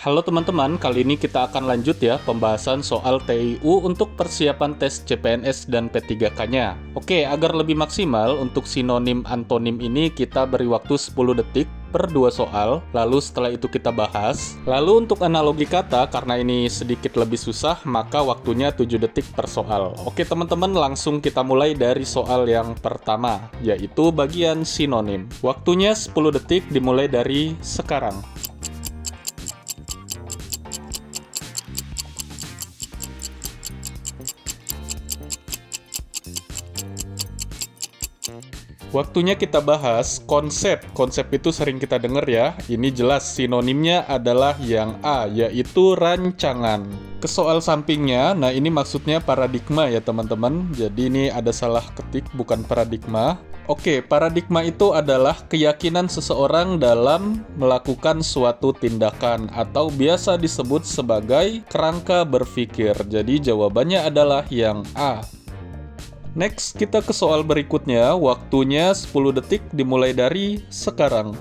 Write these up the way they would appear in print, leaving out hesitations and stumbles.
Halo teman-teman, kali ini kita akan lanjut ya pembahasan soal TIU untuk persiapan tes CPNS dan P3K-nya. Oke, agar lebih maksimal untuk sinonim antonim ini kita beri waktu 10 detik per 2 soal, lalu setelah itu kita bahas. Lalu untuk analogi kata, karena ini sedikit lebih susah, maka waktunya 7 detik per soal. Oke teman-teman, langsung kita mulai dari soal yang pertama, yaitu bagian sinonim. Waktunya 10 detik dimulai dari sekarang. Waktunya kita bahas konsep. Konsep itu sering kita dengar ya. Ini jelas sinonimnya adalah yang A, yaitu rancangan. Ke soal sampingnya, nah ini maksudnya paradigma ya teman-teman. Jadi ini ada salah ketik, bukan paradigma. Oke, paradigma itu adalah keyakinan seseorang dalam melakukan suatu tindakan atau biasa disebut sebagai kerangka berpikir. Jadi jawabannya adalah yang A. Next, kita ke soal berikutnya. Waktunya 10 detik dimulai dari sekarang.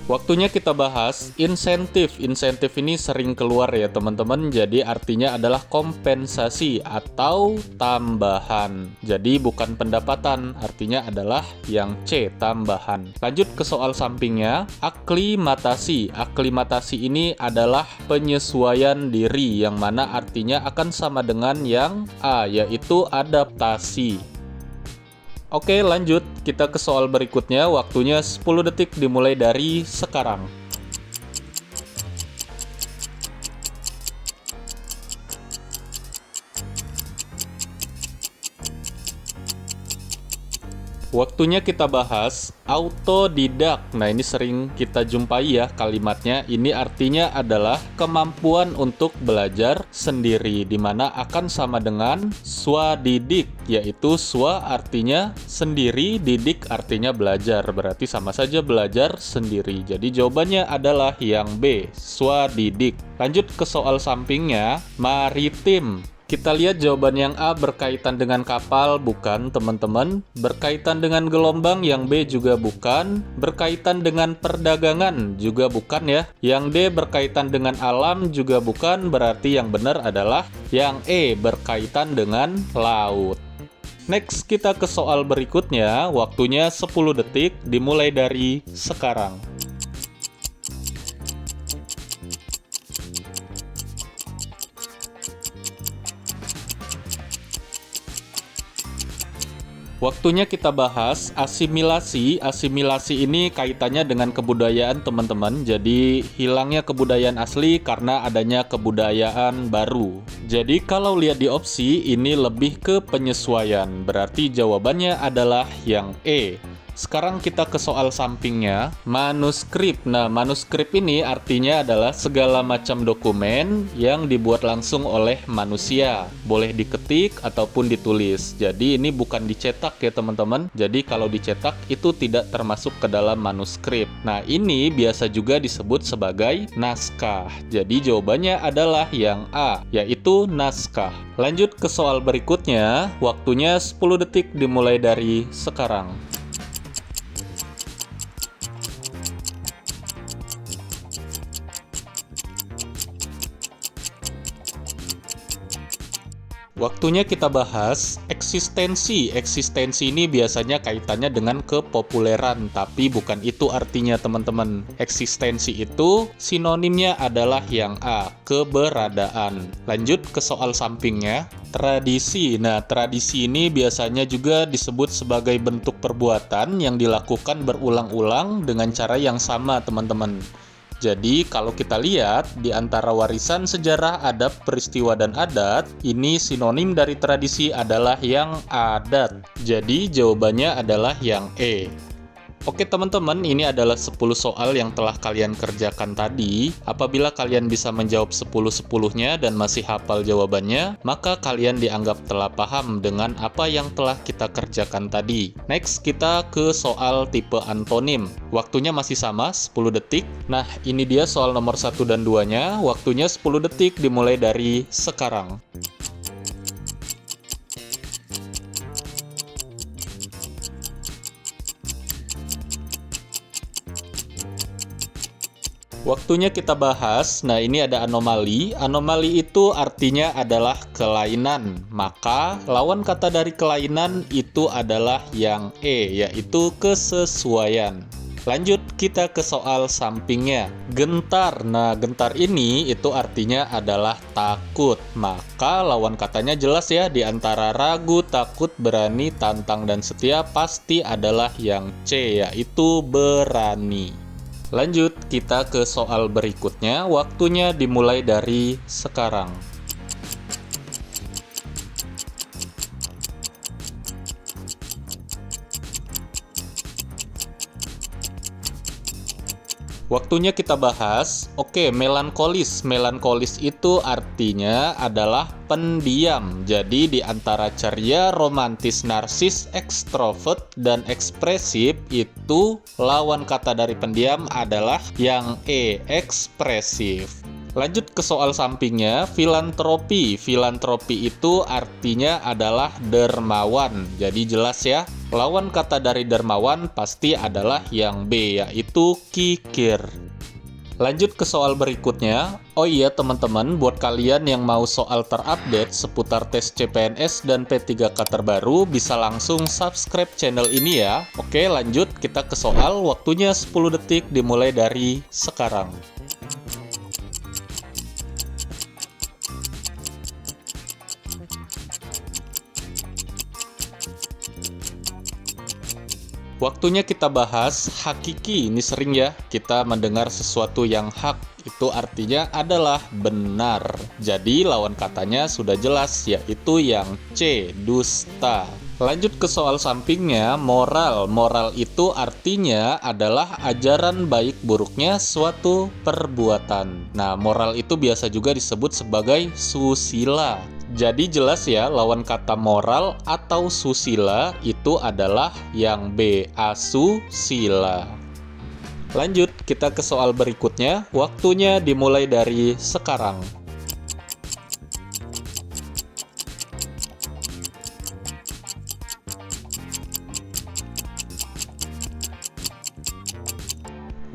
Waktunya kita bahas insentif. Insentif ini sering keluar ya teman-teman. Jadi artinya adalah kompensasi atau tambahan. Jadi bukan pendapatan, artinya adalah yang C, tambahan. Lanjut ke soal sampingnya, aklimatasi. Aklimatasi ini adalah penyesuaian diri, yang mana artinya akan sama dengan yang A, yaitu adaptasi. Oke, lanjut. Kita ke soal berikutnya. Waktunya 10 detik dimulai dari sekarang. Waktunya kita bahas autodidak. Nah, ini sering kita jumpai ya kalimatnya. Ini artinya adalah kemampuan untuk belajar sendiri, di mana akan sama dengan swadidik, yaitu swa artinya sendiri, didik artinya belajar. Berarti sama saja belajar sendiri. Jadi jawabannya adalah yang B, swadidik. Lanjut ke soal sampingnya, maritim. Kita lihat jawaban yang A berkaitan dengan kapal, bukan teman-teman. Berkaitan dengan gelombang, yang B juga bukan. Berkaitan dengan perdagangan, juga bukan ya. Yang D berkaitan dengan alam, juga bukan. Berarti yang benar adalah yang E, berkaitan dengan laut. Next, kita ke soal berikutnya. Waktunya 10 detik, dimulai dari sekarang. Waktunya kita bahas asimilasi. Asimilasi ini kaitannya dengan kebudayaan teman-teman. Jadi hilangnya kebudayaan asli karena adanya kebudayaan baru. Jadi kalau lihat di opsi ini lebih ke penyesuaian. Berarti jawabannya adalah yang E. Sekarang kita ke soal sampingnya, manuskrip. Nah, manuskrip ini artinya adalah segala macam dokumen yang dibuat langsung oleh manusia. Boleh diketik ataupun ditulis. Jadi ini bukan dicetak ya teman-teman. Jadi kalau dicetak itu tidak termasuk ke dalam manuskrip. Nah, ini biasa juga disebut sebagai naskah. Jadi jawabannya adalah yang A, yaitu naskah. Lanjut ke soal berikutnya, waktunya 10 detik dimulai dari sekarang. Waktunya kita bahas eksistensi. Eksistensi ini biasanya kaitannya dengan kepopuleran, tapi bukan itu artinya teman-teman. Eksistensi itu sinonimnya adalah yang A, keberadaan. Lanjut ke soal sampingnya, tradisi. Nah, tradisi ini biasanya juga disebut sebagai bentuk perbuatan yang dilakukan berulang-ulang dengan cara yang sama, teman-teman. Jadi kalau kita lihat di antara warisan sejarah, adab, peristiwa, dan adat, ini sinonim dari tradisi adalah yang adat. Jadi jawabannya adalah yang E. Oke teman-teman, ini adalah 10 soal yang telah kalian kerjakan tadi. Apabila kalian bisa menjawab 10-10-nya dan masih hafal jawabannya, maka kalian dianggap telah paham dengan apa yang telah kita kerjakan tadi. Next, kita ke soal tipe antonim. Waktunya masih sama, 10 detik. Nah, ini dia soal nomor 1 dan 2-nya. Waktunya 10 detik dimulai dari sekarang. Waktunya kita bahas. Nah, ini ada anomali. Anomali itu artinya adalah kelainan. Maka, lawan kata dari kelainan itu adalah yang E, yaitu kesesuaian. Lanjut, kita ke soal sampingnya. Gentar. Nah, gentar ini itu artinya adalah takut. Maka, lawan katanya jelas ya. Di antara ragu, takut, berani, tantang, dan setia pasti adalah yang C, yaitu berani. Lanjut, kita ke soal berikutnya. Waktunya dimulai dari sekarang. Waktunya kita bahas. Oke, melankolis. Melankolis itu artinya adalah pendiam. Jadi di antara ceria, romantis, narsis, ekstrovert, dan ekspresif itu lawan kata dari pendiam adalah yang E, ekspresif. Lanjut ke soal sampingnya, filantropi. Filantropi itu artinya adalah dermawan. Jadi jelas ya, lawan kata dari dermawan pasti adalah yang B, yaitu kikir. Lanjut ke soal berikutnya. Oh iya teman-teman, buat kalian yang mau soal terupdate seputar tes CPNS dan P3K terbaru, bisa langsung subscribe channel ini ya. Oke, lanjut kita ke soal. Waktunya 10 detik dimulai dari sekarang. Waktunya kita bahas hakiki. Ini sering ya kita mendengar sesuatu yang hak, itu artinya adalah benar. Jadi lawan katanya sudah jelas, yaitu yang C, dusta. Lanjut ke soal sampingnya, moral. Moral itu artinya adalah ajaran baik buruknya suatu perbuatan. Nah, moral itu biasa juga disebut sebagai susila. Jadi jelas ya, lawan kata moral atau susila itu adalah yang B, asusila. Lanjut, kita ke soal berikutnya. Waktunya dimulai dari sekarang.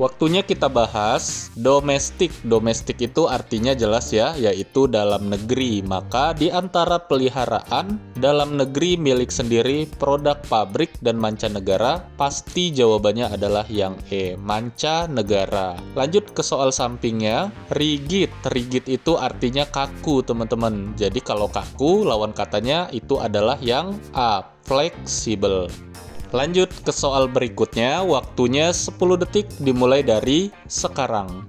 Waktunya kita bahas domestik. Domestik itu artinya jelas ya, yaitu dalam negeri. Maka di antara peliharaan dalam negeri milik sendiri, produk pabrik, dan mancanegara, pasti jawabannya adalah yang E, mancanegara. Lanjut ke soal sampingnya, rigid. Rigid itu artinya kaku teman-teman. Jadi kalau kaku, lawan katanya itu adalah yang A, fleksibel. Lanjut ke soal berikutnya, waktunya 10 detik dimulai dari sekarang.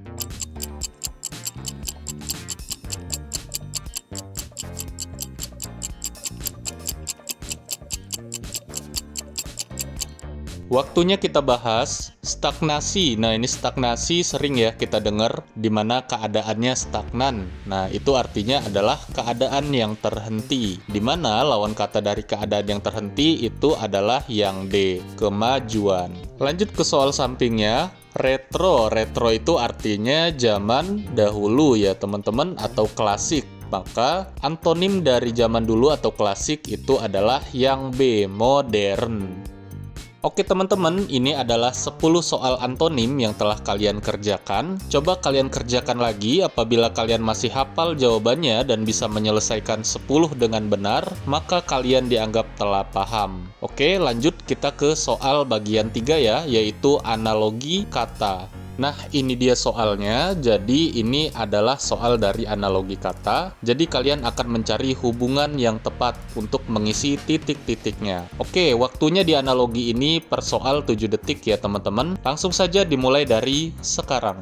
Waktunya kita bahas stagnasi. Nah, ini stagnasi sering ya kita dengar, di mana keadaannya stagnan. Nah, itu artinya adalah keadaan yang terhenti, di mana lawan kata dari keadaan yang terhenti itu adalah yang D, kemajuan. Lanjut ke soal sampingnya, retro. Retro itu artinya zaman dahulu ya teman-teman, atau klasik. Maka antonim dari zaman dulu atau klasik itu adalah yang B, modern. Oke teman-teman, ini adalah 10 soal antonim yang telah kalian kerjakan. Coba kalian kerjakan lagi. Apabila kalian masih hafal jawabannya dan bisa menyelesaikan 10 dengan benar, maka kalian dianggap telah paham. Oke, lanjut kita ke soal bagian 3 ya, yaitu analogi kata. Nah, ini dia soalnya. Jadi, ini adalah soal dari analogi kata. Jadi, kalian akan mencari hubungan yang tepat untuk mengisi titik-titiknya. Oke, waktunya di analogi ini per soal 7 detik ya, teman-teman. Langsung saja dimulai dari sekarang.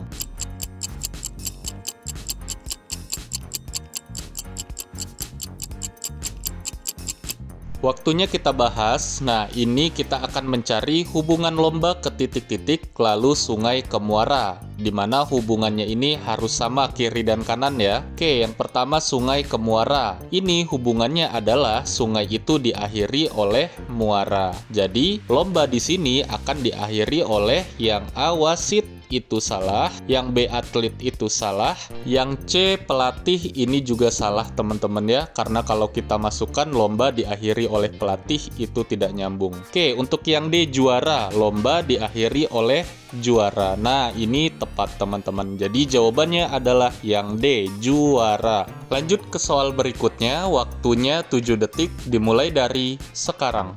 Waktunya kita bahas. Nah, ini kita akan mencari hubungan lomba ke titik-titik lalu sungai ke muara, di mana hubungannya ini harus sama kiri dan kanan ya. Oke, yang pertama sungai ke muara. Ini hubungannya adalah sungai itu diakhiri oleh muara. Jadi, lomba di sini akan diakhiri oleh yang A, wasit, itu salah, yang B atlet itu salah, yang C pelatih ini juga salah teman-teman ya, karena kalau kita masukkan lomba diakhiri oleh pelatih itu tidak nyambung. Oke, untuk yang D juara, lomba diakhiri oleh juara. Nah, ini tepat teman-teman. Jadi jawabannya adalah yang D, juara. Lanjut ke soal berikutnya, waktunya 7 detik dimulai dari sekarang.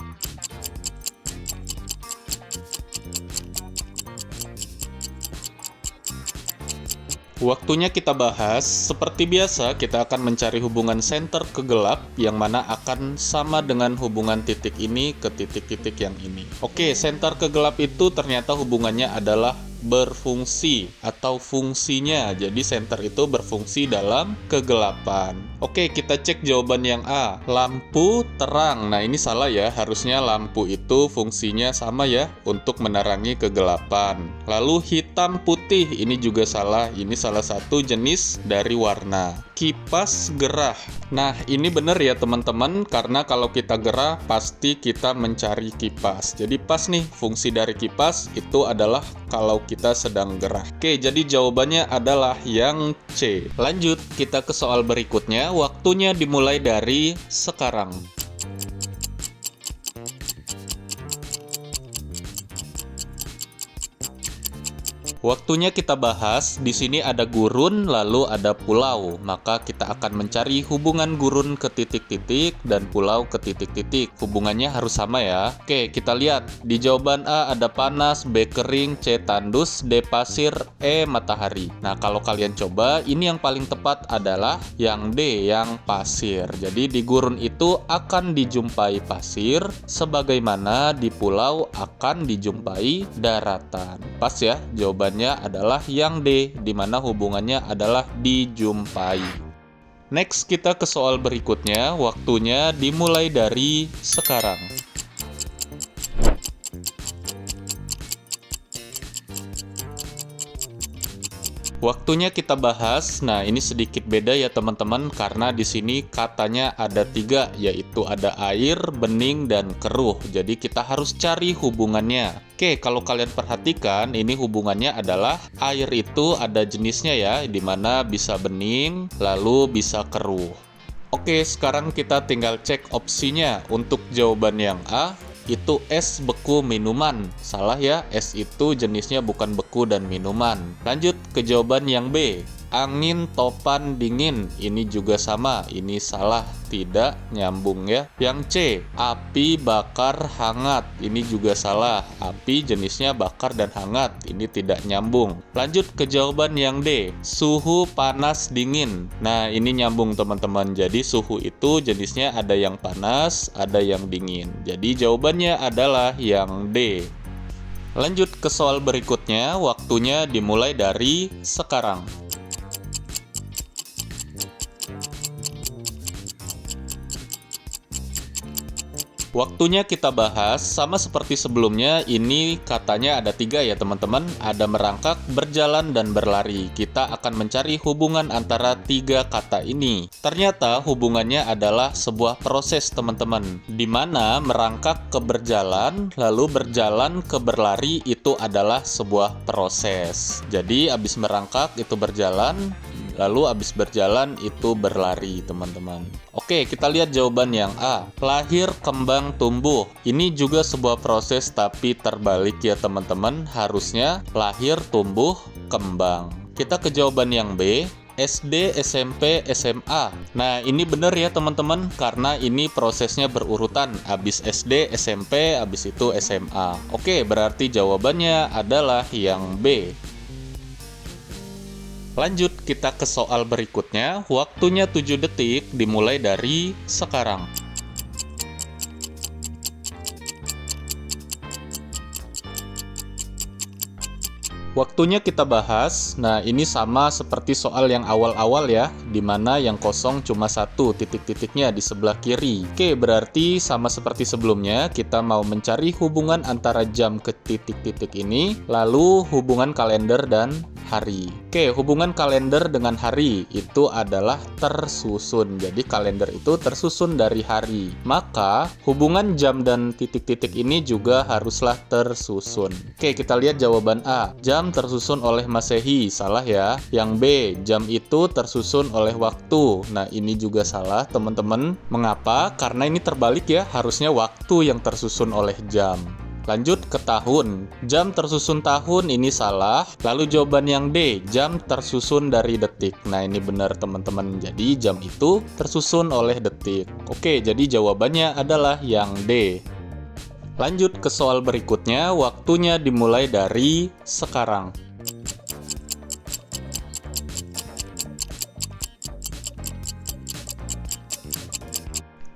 Waktunya kita bahas, seperti biasa kita akan mencari hubungan senter ke gelap yang mana akan sama dengan hubungan titik ini ke titik-titik yang ini. Oke, senter ke gelap itu ternyata hubungannya adalah berfungsi atau fungsinya. Jadi senter itu berfungsi dalam kegelapan. Oke, kita cek jawaban yang A. Lampu terang. Nah, ini salah ya. Harusnya lampu itu fungsinya sama ya untuk menerangi kegelapan. Lalu hitam putih. Ini juga salah. Ini salah satu jenis dari warna. Kipas gerah. Nah, ini benar ya teman-teman, karena kalau kita gerah pasti kita mencari kipas. Jadi pas nih, fungsi dari kipas itu adalah kalau kita sedang gerah. Oke, jadi jawabannya adalah yang C. Lanjut, kita ke soal berikutnya. Waktunya dimulai dari sekarang. Waktunya kita bahas, di sini ada gurun, lalu ada pulau. Maka kita akan mencari hubungan gurun ke titik-titik dan pulau ke titik-titik. Hubungannya harus sama ya. Oke, kita lihat. Di jawaban A ada panas, B kering, C tandus, D pasir, E matahari. Nah, kalau kalian coba, ini yang paling tepat adalah yang D, yang pasir. Jadi di gurun itu akan dijumpai pasir, sebagaimana di pulau akan dijumpai daratan. Pas ya, jawabannya adalah yang D, di mana hubungannya adalah dijumpai. Next, kita ke soal berikutnya. Waktunya dimulai dari sekarang. Waktunya kita bahas. Nah, ini sedikit beda ya teman-teman, karena di sini katanya ada 3, yaitu ada air, bening, dan keruh. Jadi kita harus cari hubungannya. Oke, kalau kalian perhatikan, ini hubungannya adalah air itu ada jenisnya ya, dimana bisa bening, lalu bisa keruh. Oke, sekarang kita tinggal cek opsinya. Untuk jawaban yang A, itu es beku minuman. Salah ya, es itu jenisnya bukan beku dan minuman. Lanjut ke jawaban yang B. Angin topan dingin. Ini juga sama, ini salah, tidak nyambung ya. Yang C. Api bakar hangat. Ini juga salah, api jenisnya bakar dan hangat. Ini tidak nyambung. Lanjut ke jawaban yang D. Suhu panas dingin. Nah, ini nyambung teman-teman. Jadi suhu itu jenisnya ada yang panas, ada yang dingin. Jadi jawabannya adalah yang D. Lanjut ke soal berikutnya. Waktunya dimulai dari sekarang. Waktunya kita bahas, sama seperti sebelumnya, ini katanya ada 3 ya teman-teman. Ada merangkak, berjalan, dan berlari. Kita akan mencari hubungan antara 3 kata ini. Ternyata hubungannya adalah sebuah proses teman-teman, di mana merangkak ke berjalan, lalu berjalan ke berlari itu adalah sebuah proses. Jadi abis merangkak itu berjalan, lalu abis berjalan itu berlari teman-teman. Oke, kita lihat jawaban yang A. Lahir, kembang, tumbuh. Ini juga sebuah proses tapi terbalik ya teman-teman. Harusnya lahir, tumbuh, kembang. Kita ke jawaban yang B. SD, SMP, SMA. Nah, ini benar ya teman-teman, karena ini prosesnya berurutan. Abis SD, SMP, abis itu SMA. Oke, berarti jawabannya adalah yang B. Lanjut, kita ke soal berikutnya. Waktunya 7 detik dimulai dari sekarang. Waktunya kita bahas. Nah, ini sama seperti soal yang awal-awal ya, dimana yang kosong cuma 1, titik-titiknya di sebelah kiri. Oke, berarti sama seperti sebelumnya, kita mau mencari hubungan antara jam ke titik-titik ini, lalu hubungan kalender dan hari. Oke, hubungan kalender dengan hari itu adalah tersusun. Jadi kalender itu tersusun dari hari. Maka hubungan jam dan titik-titik ini juga haruslah tersusun. Oke, kita lihat jawaban A. Jam tersusun oleh Masehi. Salah ya. Yang B, jam itu tersusun oleh waktu. Nah, ini juga salah, teman-teman. Mengapa? Karena ini terbalik ya. Harusnya waktu yang tersusun oleh jam. Lanjut ke tahun. Jam tersusun tahun, ini salah. Lalu jawaban yang D, jam tersusun dari detik. Nah, ini benar teman-teman. Jadi jam itu tersusun oleh detik. Oke, jadi jawabannya adalah yang D. Lanjut ke soal berikutnya. Waktunya dimulai dari sekarang.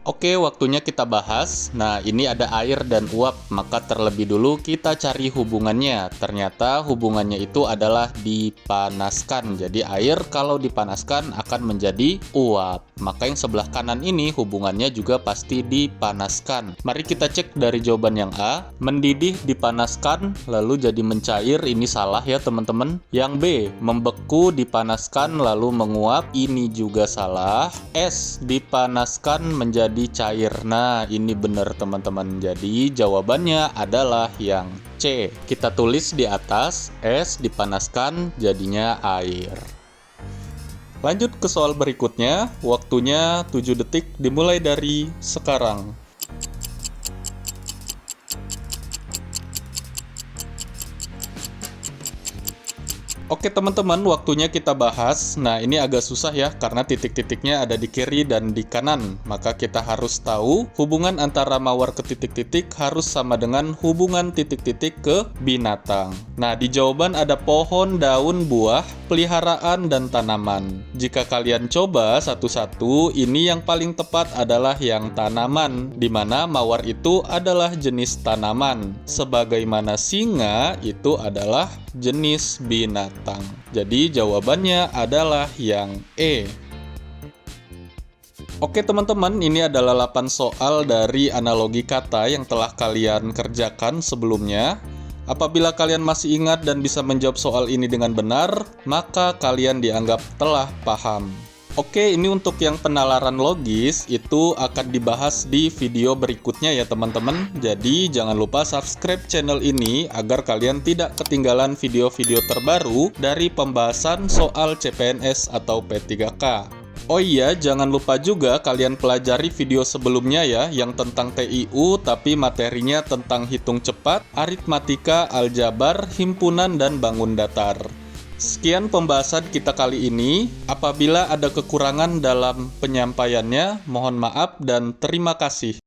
Oke, waktunya kita bahas. Nah, ini ada air dan uap, maka terlebih dulu kita cari hubungannya. Ternyata hubungannya itu adalah dipanaskan. Jadi air kalau dipanaskan akan menjadi uap. Maka yang sebelah kanan ini hubungannya juga pasti dipanaskan. Mari kita cek dari jawaban yang A. Mendidih dipanaskan lalu jadi mencair, ini salah ya teman-teman. Yang B, membeku dipanaskan lalu menguap, ini juga salah. S, dipanaskan menjadi cair. Nah, ini benar teman-teman. Jadi jawabannya adalah yang C. Kita tulis di atas, es dipanaskan jadinya air. Lanjut ke soal berikutnya. Waktunya 7 detik dimulai dari sekarang. Oke teman-teman, waktunya kita bahas. Nah, ini agak susah ya, karena titik-titiknya ada di kiri dan di kanan. Maka kita harus tahu hubungan antara mawar ke titik-titik harus sama dengan hubungan titik-titik ke binatang. Nah, di jawaban ada pohon, daun, buah, peliharaan, dan tanaman. Jika kalian coba satu-satu, ini yang paling tepat adalah yang tanaman, di mana mawar itu adalah jenis tanaman. Sebagaimana singa itu adalah jenis binatang. Jadi jawabannya adalah yang E. Oke teman-teman, ini adalah 8 soal dari analogi kata yang telah kalian kerjakan sebelumnya. Apabila kalian masih ingat dan bisa menjawab soal ini dengan benar, maka kalian dianggap telah paham. Oke, ini untuk yang penalaran logis itu akan dibahas di video berikutnya ya teman-teman. Jadi jangan lupa subscribe channel ini agar kalian tidak ketinggalan video-video terbaru dari pembahasan soal CPNS atau P3K. Oh iya, jangan lupa juga kalian pelajari video sebelumnya ya, yang tentang TIU tapi materinya tentang hitung cepat, aritmatika, aljabar, himpunan, dan bangun datar. Sekian pembahasan kita kali ini. Apabila ada kekurangan dalam penyampaiannya, mohon maaf dan terima kasih.